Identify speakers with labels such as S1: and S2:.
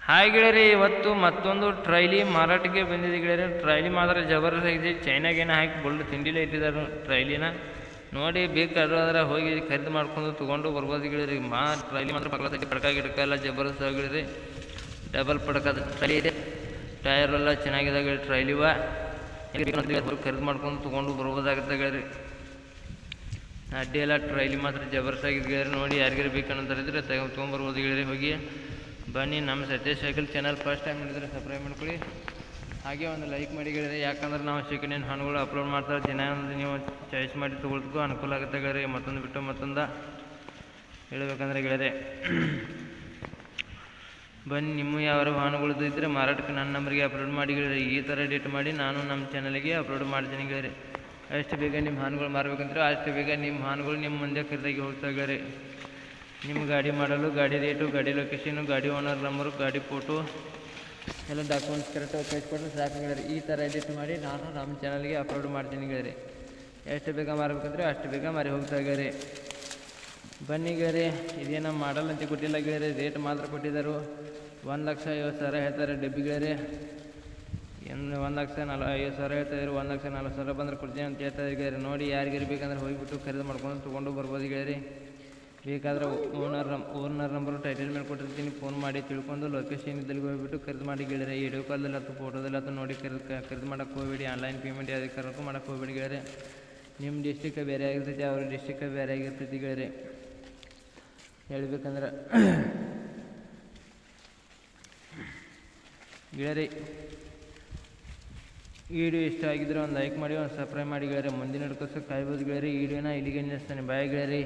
S1: Hi ಗೆಳೆಯರಿ, ಇವತ್ತು ಮತ್ತೊಂದು ಟ್ರೈಲಿ ಮಾರಾಟಕ್ಕೆ ಬಂದಿದೆ ಗೆಳೆಯರಿ. ಟ್ರೈಲಿ ಮಾತ್ರ ಜಬರ್ದಸ್ತ್ ಆಗಿದೆ. ಚೈನಾಗೇನ ಹಾಕಿ ಬೊಳ್ಳು ತಿಂಡಿಲೇ ಇಟ್ಟಿದ್ದಾರೆ ಟ್ರೈಲಿನ. ನೋಡಿ ಬೇಕಾದ್ರೆ ಹೋಗಿ ಖರೀದಿ ಮಾಡ್ಕೊಂಡು ತೊಗೊಂಡು ಬರ್ಬೋದು ಗೆಳೆಯರಿ. ಟ್ರೈಲಿ ಮಾತ್ರ ಪಕ್ಕ ಪಡ್ಕ ಗಿಡಕ ಎಲ್ಲ ಜಬರ್ದಸ್ತ್ ಗೆಳೆಯರಿ. ಡಬಲ್ ಪಡ್ಕದ ಟ್ರೈಲಿ ಇದೆ. ಟೈರ್ ಎಲ್ಲ ಚೆನ್ನಾಗಿದೆ ಗೆಳೆಯರಿ. ಟ್ರೈಲಿವ ಖರೀದಿ ಮಾಡ್ಕೊಂಡು ತೊಗೊಂಡು ಬರ್ಬೋದಾಗುತ್ತೆ ಗೆಳೆಯರಿ. ಅಡ್ಡಿ ಎಲ್ಲ ಟ್ರೈಲಿ ಮಾತ್ರ ಜಬರ್ದಸ್ತ್ ಆಗಿದೆ ಗೆಳೆಯರಿ. ನೋಡಿ ಯಾರಿಗಾರು ಬೇಕಂತಂದ್ರೆ ತೊಗೊಂಬರ್ಬೋದು ಗೆಳೆಯರಿ. ಹೋಗಿ ಬನ್ನಿ. ನಮ್ಮ Satish cycle channel first time ನೋಡಿದ್ರೆ ಸಬ್ಸ್ಕ್ರೈಬ್ ಮಾಡ್ಕೊಳ್ಳಿ, ಹಾಗೆ ಒಂದು ಲೈಕ್ ಮಾಡಿ ಗೆಳೆಯರಿ. ಯಾಕಂದ್ರೆ ನಾವು ಸೆಕೆಂಡ್ ಹ್ಯಾಂಡ್ ಹಣ್ಣುಗಳು ಅಪ್ಲೋಡ್ ಮಾಡ್ತಾರೆ. ದಿನ ನೀವು ಚಾಯ್ಸ್ ಮಾಡಿ ತೊಗೊಳ್ತಕ್ಕೂ ಅನುಕೂಲ ಆಗುತ್ತೆ ಗೆಳೆಯರಿ. ಮತ್ತೊಂದು ಬಿಟ್ಟು ಮತ್ತೊಂದು ಹೇಳಬೇಕಂದ್ರೆ ಗೆಳೆಯರಿ, ಬನ್ನಿ. ನಿಮ್ಮ ಯಾವ ವಾಹನಗಳದ್ದು ಇದ್ದರೆ ಮಾರಾಟಕ್ಕೆ ನನ್ನ ನಂಬರ್ಗೆ ಅಪ್ಲೋಡ್ ಮಾಡಿ ಗೆಳೆಯರಿ. ಈ ಥರ ಎಡಿಟ್ ಮಾಡಿ ನಾನು ನಮ್ಮ ಚಾನಲ್ಗೆ ಅಪ್ಲೋಡ್ ಮಾಡ್ತೀನಿ ಗೆಳೆಯರಿ. ಎಷ್ಟು ಬೇಗ ನಿಮ್ಮ ಹಾನುಗಳು ಮಾರಬೇಕಂದ್ರೆ ಅಷ್ಟು ಬೇಗ ನಿಮ್ಮ ಹಾನುಗಳು ನಿಮ್ಮ ಮುಂದೆ ಖರೀದಾಗಿ ಹೋಗ್ತಾ ಗೆಳೆಯರಿ. ನಿಮ್ಮ ಗಾಡಿ ಮಾಡಲು, ಗಾಡಿ ರೇಟು, ಗಾಡಿ ಲೊಕೇಶನು, ಗಾಡಿ ಓನರ್ ನಂಬರು, ಗಾಡಿ ಫೋಟೋ ಎಲ್ಲ ಡಾಕ್ಯುಮೆಂಟ್ಸ್ ಕರೆಕ್ಟಾಗಿ ಕಳಿಸ್ಕೊಟ್ರೆ ಸಾಕು ಗೆಳೆಯರಿ. ಈ ಥರ ಎಡಿಟ್ ಮಾಡಿ ನಾನು ನಮ್ಮ ಚಾನಲ್ಗೆ ಅಪ್ಲೋಡ್ ಮಾಡ್ತೀನಿ ಗೆಳೆಯರಿ. ಎಷ್ಟು ಬೇಗ ಮಾರಬೇಕಂದ್ರೆ ಅಷ್ಟು ಬೇಗ ಮಾರಿ ಹೋಗ್ತಾ ಗೆಳೆಯರಿ. ಬನ್ನಿ ಗೆಳೆಯರಿ. ಇದೇನೋ ಮಾಡಲ್ ಅಂತ ಕೊಟ್ಟಿಲ್ಲ ಗೆಳೆಯರಿ, ರೇಟ್ ಮಾತ್ರ ಕೊಟ್ಟಿದ್ದರು. 1,50,000 ಹೇಳ್ತಾರೆ ಡಬ್ಬಿ ಗೆಳೆಯರಿ. 1,50,000 ಹೇಳ್ತಾಯಿದ್ರು. 1,40,000 ಬಂದರೆ ಕೊಡ್ತೀನಿ ಅಂತ ಹೇಳ್ತಾಯಿದ್ರು ಗೆಳೆಯರಿ. ನೋಡಿ ಯಾರಿಗಾರು ಬೇಕಂದ್ರೆ ಹೋಗಿಬಿಟ್ಟು ಖರೀದಿ ಮಾಡ್ಕೊಂಡು ತೊಗೊಂಡು ಬರ್ಬೋದು ಗೆಳೆಯರಿ. ಬೇಕಾದ್ರೆ ಓನರ್ ನಂಬರು ಟೈಟಲ್ ಮೇಲೆ ಕೊಟ್ಟಿರ್ತೀನಿ, ಫೋನ್ ಮಾಡಿ ತಿಳ್ಕೊಂಡು ಲೊಕೇಶನ್ ಇದ್ದಲ್ಲಿ ಹೋಗಿಬಿಟ್ಟು ಖರೀದಿ ಮಾಡಿ ಗೆಳೆಯರಿ. ವಿಡಿಯೋ ಕಾಲ್ದಲ್ಲಿ ಅಥವಾ ಫೋಟೋದಲ್ಲಿ ಅಥವಾ ನೋಡಿ ಖರೀದಿ ಮಾಡೋಕ್ಕೆ ಹೋಗಬೇಡಿ. ಆನ್ಲೈನ್ ಪೇಮೆಂಟ್ ಯಾವುದೇ ಕಾರಣಕ್ಕೂ ಮಾಡೋಕ್ಕೆ ಹೋಗಬೇಡಿ ಗೆಳೆಯರಿ. ನಿಮ್ಮ ಡಿಸ್ಟಿಕ್ ಬೇರೆ ಆಗಿರ್ತೈತಿ, ಅವ್ರ ಡಿಸ್ಟಿಕ್ ಬೇರೆ ಆಗಿರ್ತೈತಿ ಗೆಳೆಯರಿ. ಹೇಳ್ಬೇಕಂದ್ರೆ ಗೆಳೆಯರಿ, ವಿಡಿಯೋ ಇಷ್ಟ ಆಗಿದ್ರೆ ಒಂದು ಲೈಕ್ ಮಾಡಿ, ಒಂದು ಸಬ್ಸ್ಕ್ರೈಬ್ ಮಾಡಿ ಗೆಳೆಯರಿ. ಮುಂದಿನ ಹಿಡ್ಕೋಸಕ್ಕೆ ಕಾಯ್ಬೋದು ಗೆಳೆಯರಿ. ವಿಡಿಯೋನ ಇಲ್ಲಿಗೆ ನಿಲ್ಲಿಸ್ತಾನೆ. ಬಾಯ್ ಗೆಳೆಯರಿ.